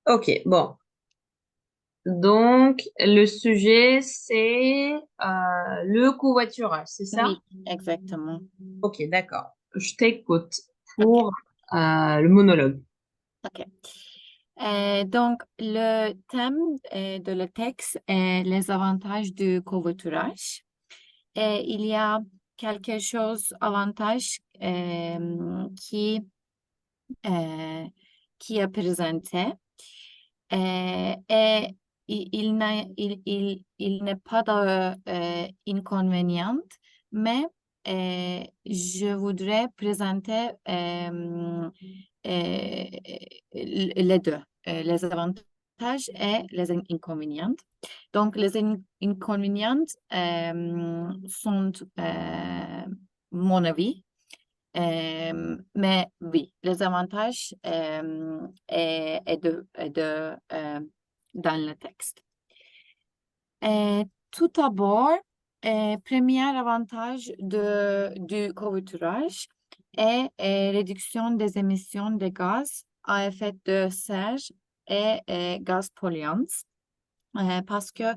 Ok, bon. Donc, le sujet, c'est le covoiturage, c'est ça? Oui, exactement. Ok, d'accord. Je t'écoute OK, pour le monologue. OK. Donc, le thème de le texte est les avantages du covoiturage. Et il y a quelque chose avantage euh, qui est présenté. Et il n'est pas d'inconvénient, mais je voudrais présenter euh, les deux, les avantages et les inconvénients. Donc, les inconvénients sont mon avis. Mais oui, les avantages dans le texte. Tout d'abord, premier avantage du covoiturage est réduction des émissions de gaz à effet de serre et gaz polluants. Parce que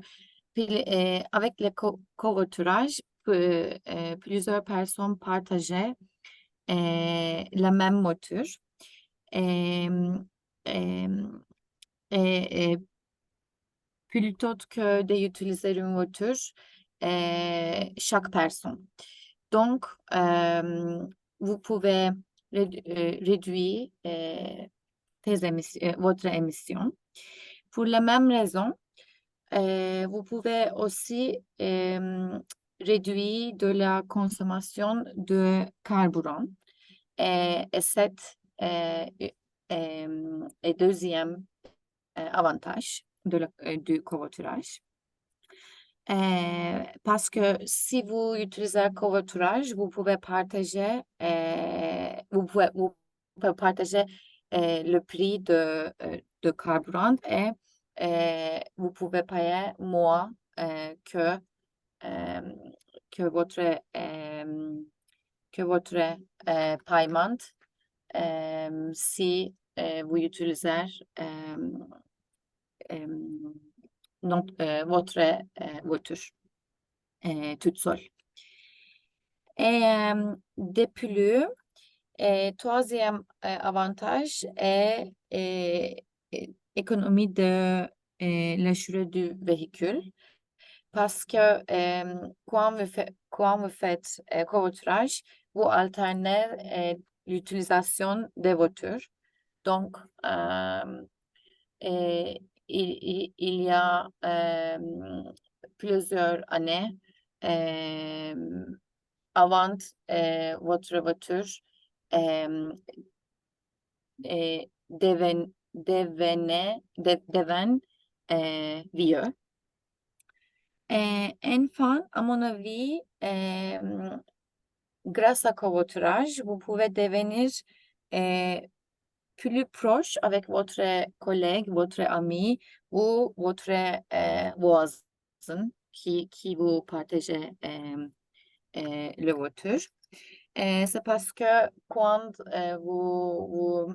avec le covoiturage, plusieurs personnes partageaient la même moteur. Et, et, et plutôt que d'utiliser une voiture, chaque personne. Donc, vous pouvez réduire votre émission. Pour la même raison, vous pouvez aussi réduire de la consommation de carburant. Et cette est deuxième avantage du covoiturage. Parce que si vous utilisez le covoiturage, vous pouvez partager le prix de carburant et vous pouvez payer moins que, euh, que votre, que votre paiement si vous utilisez euh, votre voiture toute seule. Et de plus, troisième avantage est économie de l'achat du véhicule. Parce que quand vous faites covoiturage, vous alternez l'utilisation des voitures. Donc, et il y a plusieurs années avant votre voiture euh, devenait vieux. Enfin, à mon avis, grâce à covoiturage, vous pouvez devenir euh, plus proche avec votre collègue, votre ami ou votre voisin qui vous partagez la voiture. C'est parce que quand vous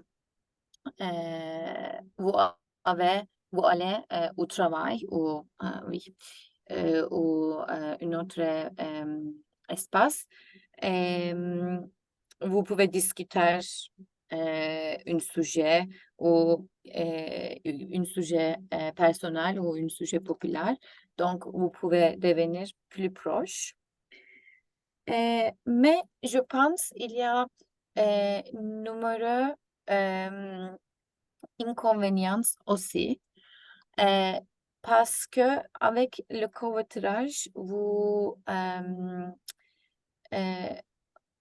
avez, vous allez au travail oui, ou un autre espace, euh, vous pouvez discuter un sujet ou un sujet personnel ou un sujet populaire. Donc, vous pouvez devenir plus proche. Mais je pense il y a numéro euh, inconvénients aussi. Euh, Parce que avec le covoiturage, euh,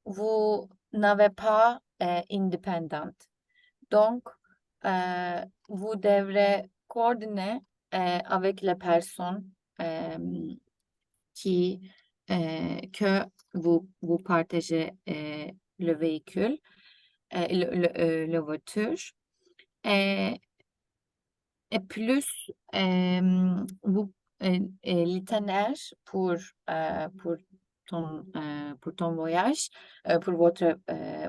vous n'avez pas indépendant. Donc, vous devrez coordonner avec les personnes euh, que vous partagez le véhicule, le voiture. Et, et plus, l'itinéraire pour pour ton voyage, pour votre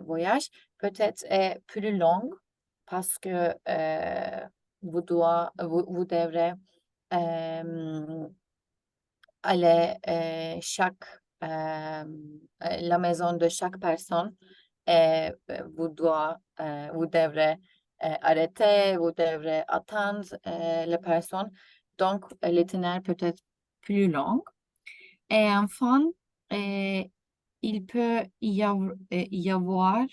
voyage, peut-être est plus long parce que vous devrez aller la maison de chaque personne et vous devrez arrêter, vous devrez attendre les personnes. Donc, l'itinéraire peut être plus long. Et enfin, il peut y avoir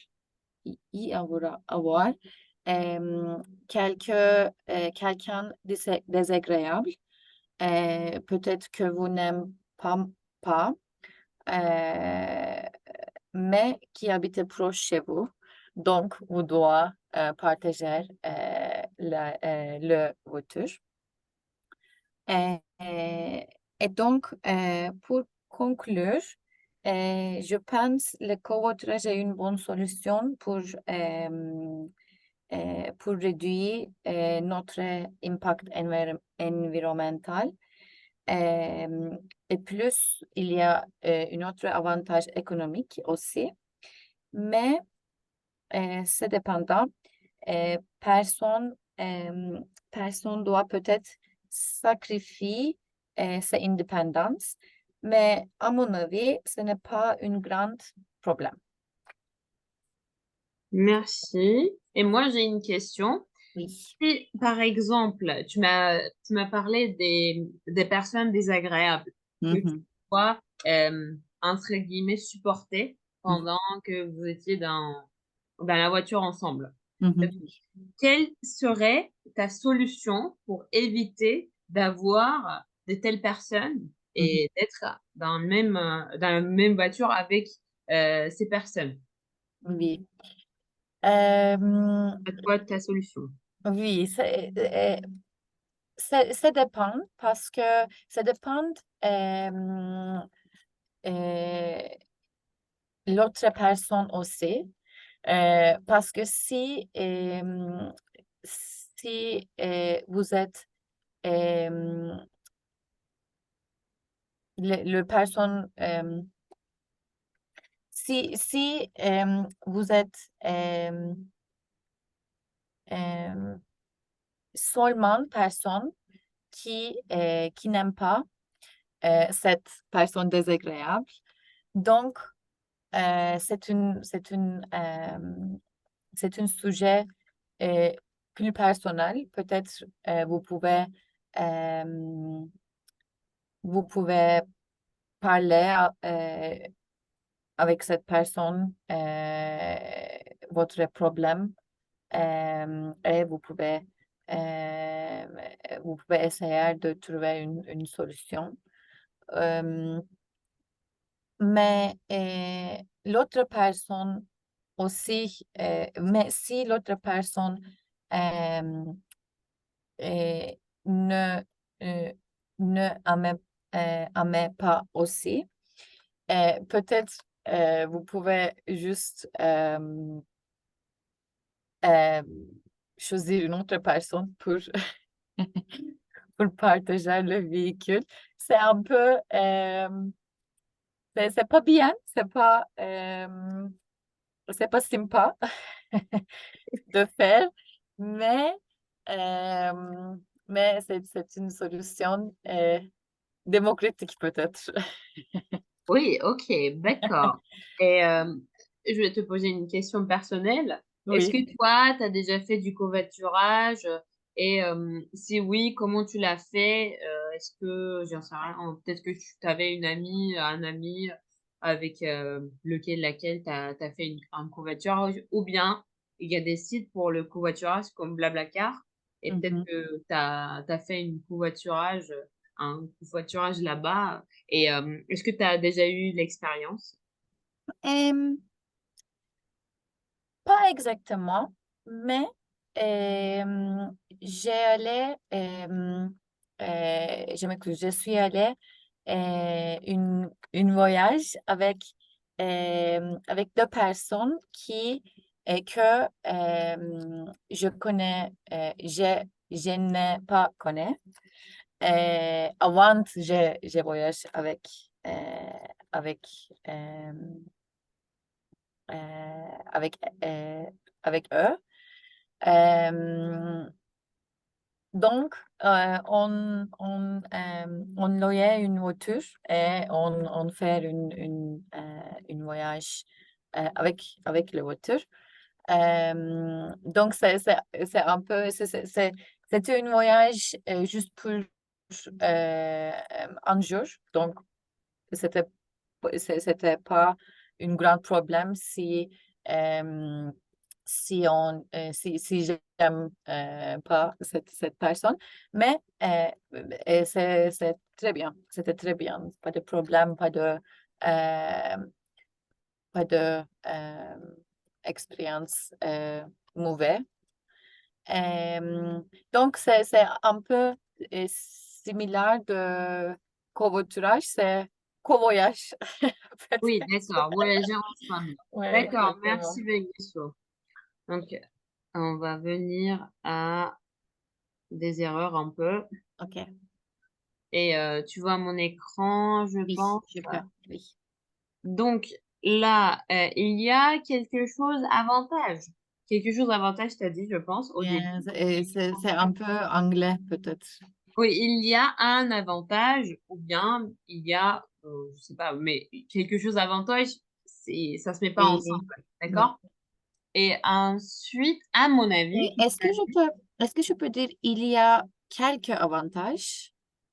quelqu'un désagréable. Peut-être que vous n'aimez pas, euh, mais qui habite proche chez vous. Donc, vous devez partager le voiture. Et donc, pour conclure, je pense que le covoiturage est une bonne solution pour réduire notre impact environnemental. Et plus, il y a un autre avantage économique aussi. Mais c'est dépendant. Personne doit peut-être sacrifier sa indépendance, mais à mon avis, ce n'est pas un grand problème. Merci. Et moi, j'ai une question. Oui. Si, par exemple, tu m'as parlé des personnes désagréables que tu Mhm. dois, entre guillemets, supporter pendant que vous étiez dans la voiture ensemble. Mhm. Quelle serait ta solution pour éviter d'avoir de telles personnes Mhm. et d'être dans la même voiture avec ces personnes? Oui. Euh, C'est quoi ta solution? oui, ça dépend parce que ça dépend euh, l'autre personne aussi. Parce que si vous êtes euh, le personne, si vous êtes euh, seulement personne qui n'aime pas cette personne désagréable, donc c'est un sujet euh, plus personnel. Peut-être euh, vous pouvez parler avec cette personne votre problème et euh, vous pouvez essayer de trouver une solution. Euh, mais l'autre personne aussi, mais si l'autre personne euh, euh, ne, euh, ne aime pas aussi, peut-être vous pouvez juste euh, choisir une autre personne pour partager le véhicule. C'est un peu, c'est pas bien, c'est pas sympa de faire, mais, euh, mais c'est une solution démocratique peut-être. Oui, ok, d'accord. Et je vais te poser une question personnelle. Est-ce Oui. que toi, tu as déjà fait du covoiturage? Et si oui, comment tu l'as fait? Est-ce que, j'en sais rien, peut-être que tu avais une amie, un ami avec laquelle tu as fait un covoiturage, ou bien il y a des sites pour le covoiturage comme Blablacar, et peut-être Mhm. que tu as fait un covoiturage là-bas. Et est-ce que tu as déjà eu l'expérience? Euh, Pas exactement, mais j'ai allé, je suis allée une voyage avec deux personnes que je connais, je n'ai pas connais. Avant, je voyage euh, avec, euh, euh, avec, euh, avec eux. Euh, Donc, on loyait une voiture et on fait une voyage avec la voiture. Donc, c'est un peu, c'était un voyage juste pour un jour. Donc, c'était c'était pas un grand problème euh, si j'aime pas cette personne. Mais c'est très bien. C'était très bien. Pas de problème, euh, pas de expérience mauvaise. Donc, c'est un peu similaire de covoiturage, c'est covoyage. Oui, Peut-être. d'accord, voyager ensemble. Ouais, D'accord, exactement. merci Beguesso. Donc, on va venir à des erreurs un peu. Ok, Et tu vois mon écran, je oui, pense. je peux, oui. Donc là, il y a quelque chose avantage. Quelque chose avantage, tu as dit, je pense, au début. Bien, c'est un peu anglais, peut-être. Oui, il y a un avantage ou bien il y a, je sais pas, mais quelque chose avantage, ça se met pas Oui, ensemble, oui. d'accord? Et ensuite, à mon avis, Et est-ce que je peux dire il y a quelques avantages?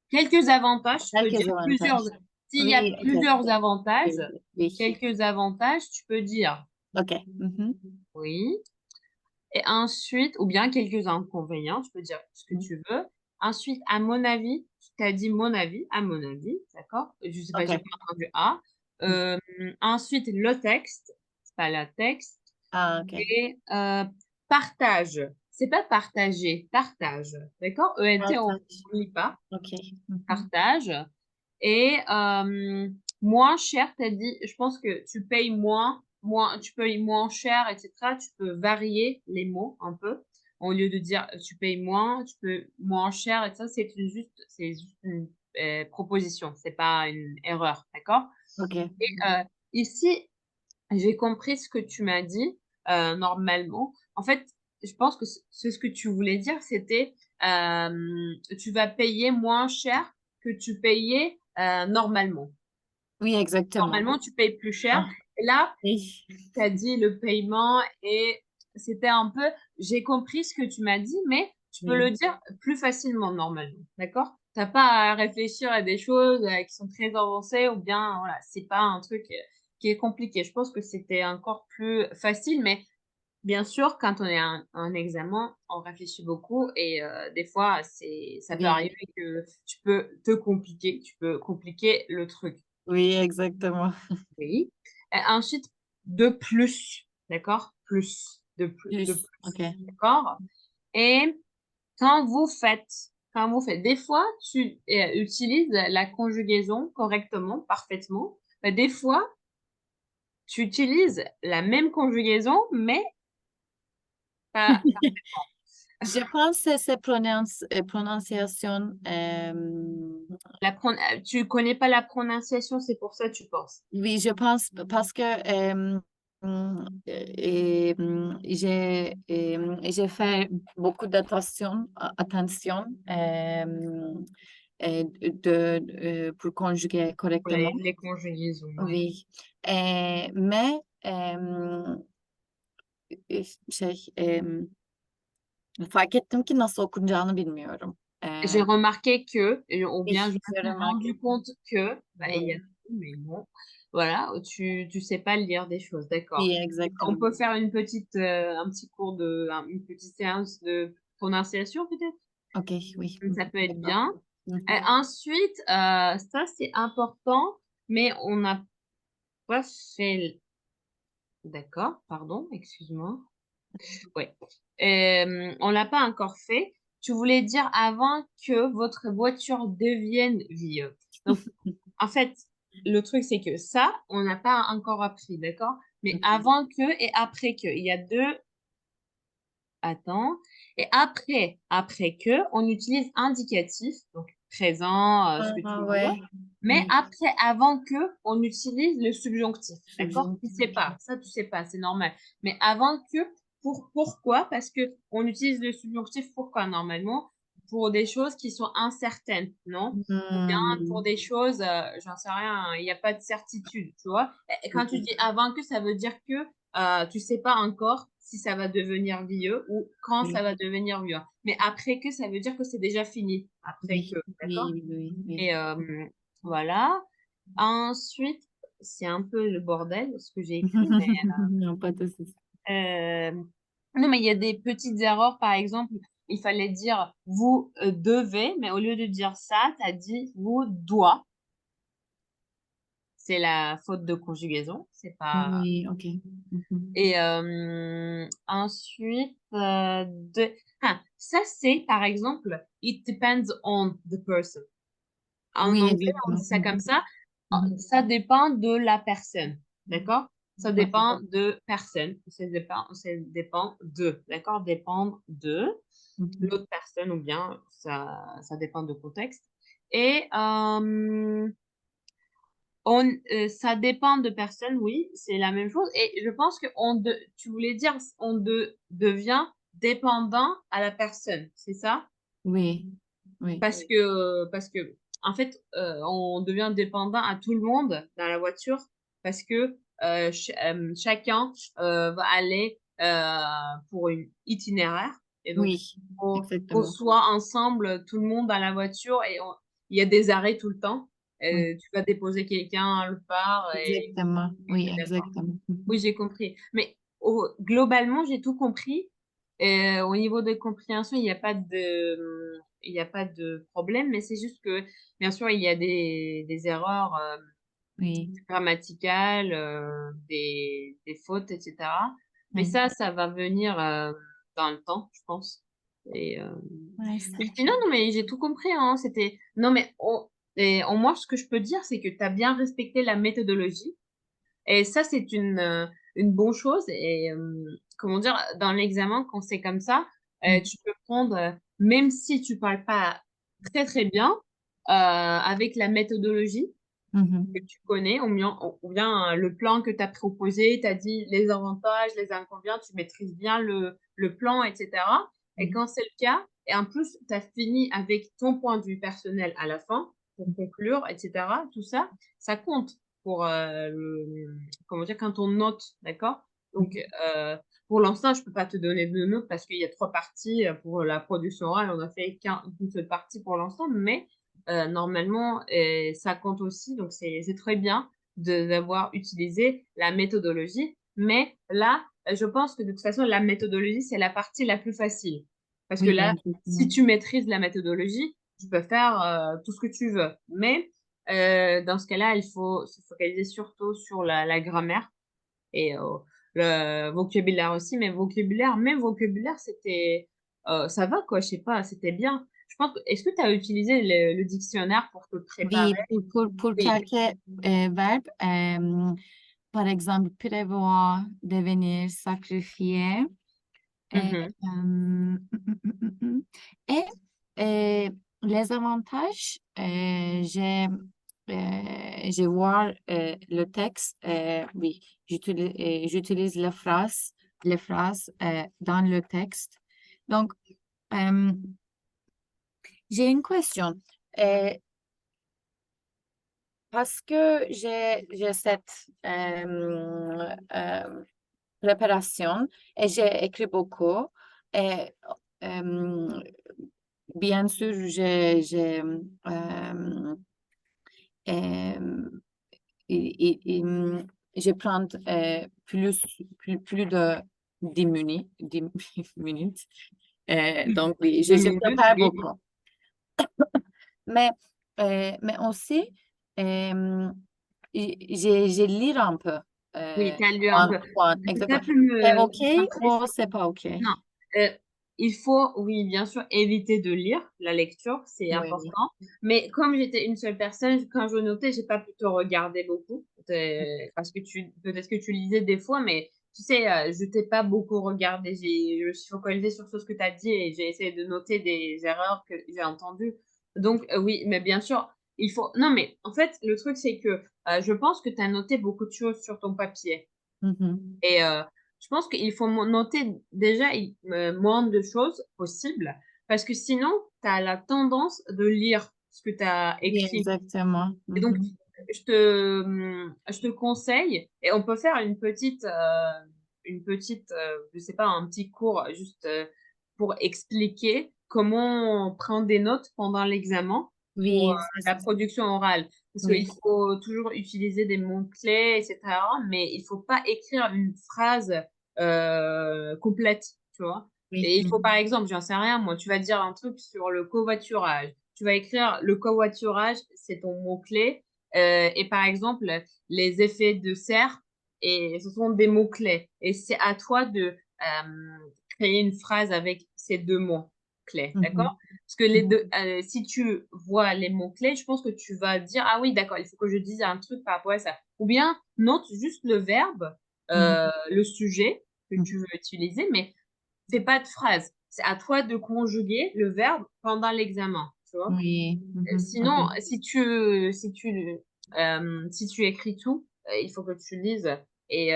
quelques avantages, tu peux dire Quelques plusieurs. avantages. S'il y a Oui, ok. plusieurs avantages, Oui, oui. quelques avantages, tu peux dire Ok. Mhm. oui. Et ensuite, ou bien quelques inconvénients, tu peux dire ce que tu veux. Ensuite, à mon avis, tu as dit mon avis, à mon avis, d'accord? Je sais pas, Ok. j'ai pas entendu A. Euh, ensuite, le texte, c'est pas la texte. Ah, ok. Et partage, c'est pas partager, partage, d'accord? ENT, on Partage. ne lit pas, Ok. Mhm. partage. Et moins cher, tu as dit, je pense que tu payes moins, tu payes moins cher, etc. Tu peux varier les mots un peu. Au lieu de dire tu payes moins, tu peux moins cher, et ça, c'est juste une proposition, c'est pas une erreur, d'accord? Ok. Et ici, j'ai compris ce que tu m'as dit normalement. En fait, je pense que ce que tu voulais dire, c'était tu vas payer moins cher que tu payais normalement. Oui, exactement. Normalement, tu payes plus cher. Ah, Et là, oui. tu as dit le paiement et c'était un peu, j'ai compris ce que tu m'as dit, mais tu peux le Oui. dire plus facilement normalement. D'accord? T'as pas à réfléchir à des choses qui sont très avancées ou bien, voilà, c'est pas un truc qui est compliqué. Je pense que c'était encore plus facile, mais bien sûr, quand on est à un examen, on réfléchit beaucoup et des fois, ça peut Oui. arriver que tu peux compliquer le truc. Oui, exactement. Oui. Et ensuite, de plus, d'accord? De Plus. Ok. plus, d'accord? Et quand vous faites, des fois, tu utilises la conjugaison correctement, parfaitement. Mais des fois, tu utilises la même conjugaison, mais pas, Je pense que c'est prononciation. tu connais pas la prononciation, c'est pour ça que tu penses. Oui, je pense parce que j'ai fait beaucoup attention pour conjuguer Pour correctement. les conjugaisons, ouais. Oui. Mais fark ettim ki nasıl okunacağını bilmiyorum. J'ai remarqué que, ou Oui, bien je me j'ai suis remarqué. rendu compte que, bah, il y a Oui, tout, mais bon, voilà, tu sais pas lire des choses, d'accord. oui, On exactement. peut faire un petit cours une petite séance de prononciation peut-être? Ok, oui. Ça peut être D'accord. bien. Et Mhm. ensuite, ça c'est important, mais on n'a pas fait. D'accord, pardon, excuse-moi. Ouais. On l'a pas encore fait. Tu voulais dire avant que votre voiture devienne vieux. Donc, en fait, le truc, c'est que ça, on n'a pas encore appris, d'accord? Mais Ok. avant que et après que. Il y a deux. Attends. Et après que, on utilise indicatif, donc présent, ce que tu Ah veux. ouais. Mais Oui, après, avant que, on utilise le subjonctif, d'accord? Tu sais subjonctif. pas, ça tu sais pas, c'est normal. Mais avant que, pourquoi? Parce que on utilise le subjonctif, pourquoi normalement? pour des choses qui sont incertaines, non? Ou bien pour Hmm, des choses, j'en sais rien, il n'y a pas de certitude, tu vois? Et quand tu dis avant que, ça veut dire que tu sais pas encore si ça va devenir vieux ou quand ça oui, va devenir vieux. Mais après que, ça veut dire que c'est déjà fini. Après oui, que, d'accord? oui, oui, oui. Et voilà. Ensuite, c'est un peu le bordel ce que j'ai écrit, mais Non, pas de souci. euh, non, mais il y a des petites erreurs. Par exemple, il fallait dire vous devez, mais au lieu de dire ça, tu as dit vous doit. C'est la faute de conjugaison. C'est pas. Oui, ok. Mhm. Et ensuite, ça c'est par exemple, it depends on the person. En Oui, anglais, on exactement. dit ça comme Mhm. ça. Mhm. Ça dépend de la personne. D'accord? Ça Ok. dépend de personne. Ça dépend de. D'accord? Dépendre de Mhm. l'autre personne ou bien ça dépend de contexte. Et ça dépend de personne, oui, c'est la même chose. Et je pense que tu voulais dire devient dépendant à la personne, c'est ça? Oui, oui, Parce que, en fait, on devient dépendant à tout le monde dans la voiture parce que chacun va aller pour une itinéraire et donc oui, faut exactement. soit ensemble tout le monde dans la voiture et il y a des arrêts tout le temps. Oui, Tu vas déposer quelqu'un à le part et exactement. Oui, d'accord. exactement. Oui, Mhm. j'ai compris. Mais globalement, j'ai tout compris. Au niveau de compréhension, il y a pas de problème, mais c'est juste que, bien sûr, il y a des erreurs Oui. grammaticales, des fautes, etc. Mais Oui. ça va venir dans le temps, je pense. Et, Ouais, c'est mais ok. sinon, non, mais j'ai tout compris, hein. Non, mais moi, ce que je peux dire, c'est que tu as bien respecté la méthodologie. Et ça, c'est une bonne chose. Et comment dire, dans l'examen, quand c'est comme ça, Mhm. tu peux prendre, même si tu parles pas très très bien, avec la méthodologie que Mhm. tu connais, ou bien le plan que tu as proposé, tu as dit les avantages, les inconvénients, tu maîtrises bien le plan, etc. Et Oui. quand c'est le cas, et en plus, tu as fini avec ton point de vue personnel à la fin, pour conclure, etc., tout ça, ça compte pour, comment dire, quand on note, d'accord? Donc, Mhm. pour l'instant, je peux pas te donner de notes parce qu'il y a 3 parties pour la production orale. On a fait qu'une seule partie pour l'instant, mais normalement, ça compte aussi, donc c'est très bien d'avoir utilisé la méthodologie. Mais là, je pense que de toute façon, la méthodologie, c'est la partie la plus facile. Parce que Oui, là, si exactement. tu maîtrises la méthodologie, tu peux faire tout ce que tu veux. Mais dans ce cas-là, il faut se focaliser surtout sur la grammaire et le vocabulaire aussi. Mais même vocabulaire, ça va quoi, je sais pas, c'était bien. Je pense est-ce que tu as utilisé le dictionnaire pour te préparer? Oui, pour Oui. quelques verbes, par exemple, prévoir, devenir, sacrifier. euh, Mhm. et les avantages, je vois le texte, oui, j'utilise les phrases dans le texte. Donc, euh, j'ai une question. Euh, Parce que j'ai cette préparation et j'ai écrit beaucoup. Et euh, bien sûr, euh, je prends plus de 10 minutes. 10 minutes. Donc, oui, Deux je minutes, prépare oui. beaucoup. Mais, mais aussi, euh, je lis un peu. Oui, tu as lu un One, peu. one, Est-ce que tu exactement. peux C'est me OK concentrer ou c'est pas OK? Non, euh, il faut, oui, bien sûr, éviter de lire. La lecture, c'est Oui, oui. important. Mais comme j'étais une seule personne, quand je notais, j'ai pas pu te regarder beaucoup. Parce que peut-être que tu lisais des fois, mais tu sais, je t'ai pas beaucoup regardé. Je me suis focalisée sur ce que tu as dit et j'ai essayé de noter des erreurs que j'ai entendues. Donc, oui, mais bien sûr, il faut. Non, mais en fait, le truc, c'est que je pense que tu as noté beaucoup de choses sur ton papier. Mhm. Et je pense qu'il faut noter déjà moins de choses possibles parce que sinon, tu as la tendance de lire ce que tu as Oui, écrit. exactement. Et donc, Mhm. je te conseille, et on peut faire je sais pas, un petit cours juste pour expliquer comment prendre des notes pendant l'examen pour Oui, la production orale. Parce qu'il oui, faut toujours utiliser des mots-clés, etc. Mais il faut pas écrire une phrase complète, tu vois. oui, Et il faut, par exemple, j'en sais rien, moi, tu vas dire un truc sur le covoiturage. Tu vas écrire le covoiturage, c'est ton mot-clé. Et par exemple, les effets de serre, et ce sont des mots-clés. Et c'est à toi de créer une phrase avec ces deux mots-clés, mhm, d'accord? Parce que les deux, si tu vois les mots-clés, je pense que tu vas dire, ah oui, d'accord, il faut que je dise un truc par rapport à ça. Ou bien, note juste le verbe, mhm, le sujet que mhm. tu veux utiliser, mais fais pas de phrase. C'est à toi de conjuguer le verbe pendant l'examen, tu vois? Oui, mhm, ok. Sinon, si tu écris tout, il faut que tu lises et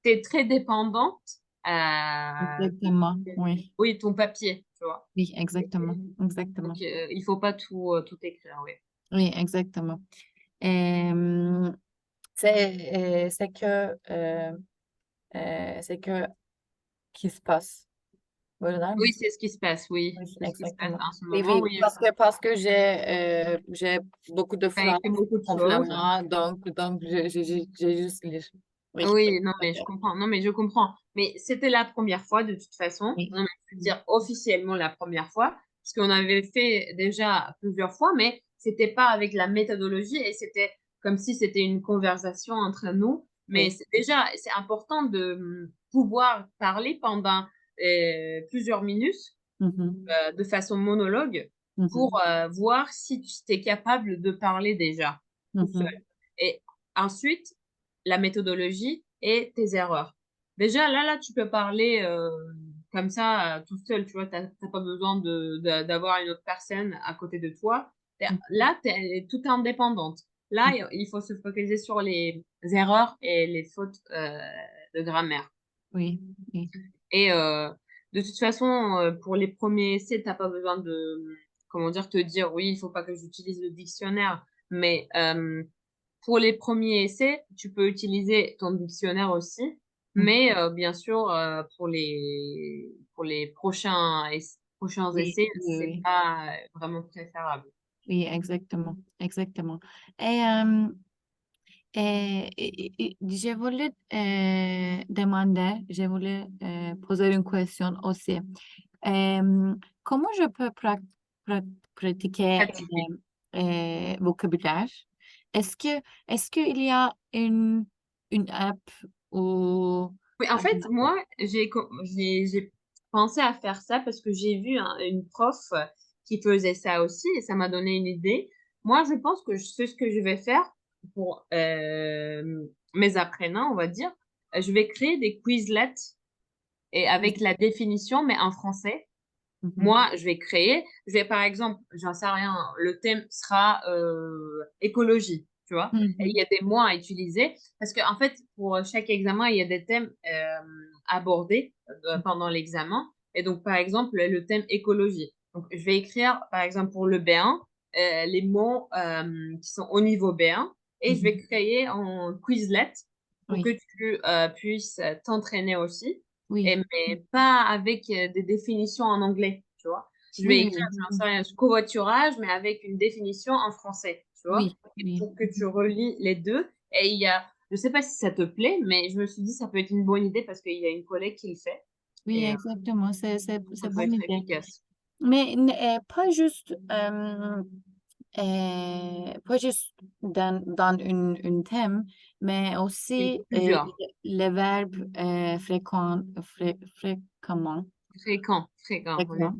tu es très dépendante à, Exactement, oui, oui, ton papier, tu vois. oui, exactement, Donc, exactement. il faut pas tout écrire, oui. Oui, exactement. Euh, c'est que c'est que qui se passe. Voilà. Oui, c'est ce qui se passe, oui. Oui, C'est ce qui se passe exactement. en ce Oui, moment, oui, oui. parce que j'ai beaucoup de Tu as phrases écrit beaucoup de en choses. flamand, donc j'ai juste lu. Oui, Oui, non, mais je comprends. Non, mais je comprends. Mais c'était la première fois, de toute façon. oui, Non, mais je veux dire officiellement la première fois, parce qu'on avait fait déjà plusieurs fois, mais c'était pas avec la méthodologie et c'était comme si c'était une conversation entre nous. Mais oui. c'est important de pouvoir parler pendant plusieurs minutes Mhm, de façon monologue pour mhm, voir si tu es capable de parler déjà tout seul. mhm. Et ensuite, la méthodologie et tes erreurs. Déjà, là, tu peux parler comme ça tout seul, tu vois, t'as pas besoin d'avoir une autre personne à côté de toi. Là, tu es toute indépendante. Là, il faut se focaliser sur les erreurs et les fautes de grammaire. Oui, oui. Et de toute façon, pour les premiers essais, t'as pas besoin de, comment dire, te dire, oui, il faut pas que j'utilise le dictionnaire. Mais pour les premiers essais, tu peux utiliser ton dictionnaire aussi. Mhm. Mais bien sûr, pour les prochains Oui, essais, oui, c'est oui. pas vraiment préférable. Oui, exactement, exactement. Et, je voulais je voulais poser une question aussi. Comment je peux pratiquer Pratiquer. vocabulaire? Est-ce que est-ce qu'il y a une app ou Oui, en fait, moi, j'ai pensé à faire ça parce que j'ai vu une prof qui faisait ça aussi et ça m'a donné une idée. Moi, je pense que c'est ce que je vais faire pour mes apprenants, on va dire. Je vais créer des Quizlets et avec la définition, mais en français. Mhm, Moi, je vais par exemple, j'en sais rien, le thème sera écologie, tu vois. Et il mhm, y a des mots à utiliser parce qu'en fait, pour chaque examen, il y a des thèmes abordés pendant l'examen. Et donc, par exemple, le thème écologie. Donc, je vais écrire, par exemple, pour le B1, les mots qui sont au niveau B1 et je vais mhm. créer un Quizlet pour que Oui, tu puisses t'entraîner aussi et, oui, mais pas avec des définitions en anglais, tu vois. Je vais oui, écrire, j'en sais rien, covoiturage, mais avec une définition en français, tu vois, oui, oui, pour que tu relis les deux. Et il y a, je sais pas si ça te plaît, mais je me suis dit ça peut être une bonne idée parce qu'il y a une collègue qui le fait oui, et exactement, ça c'est peut bonne être idée. efficace. Mais pas juste pas juste dans une thème, mais Oui, aussi plusieurs. les verbes fréquemment. Fréquent, fréquent, oui. Fréquemment.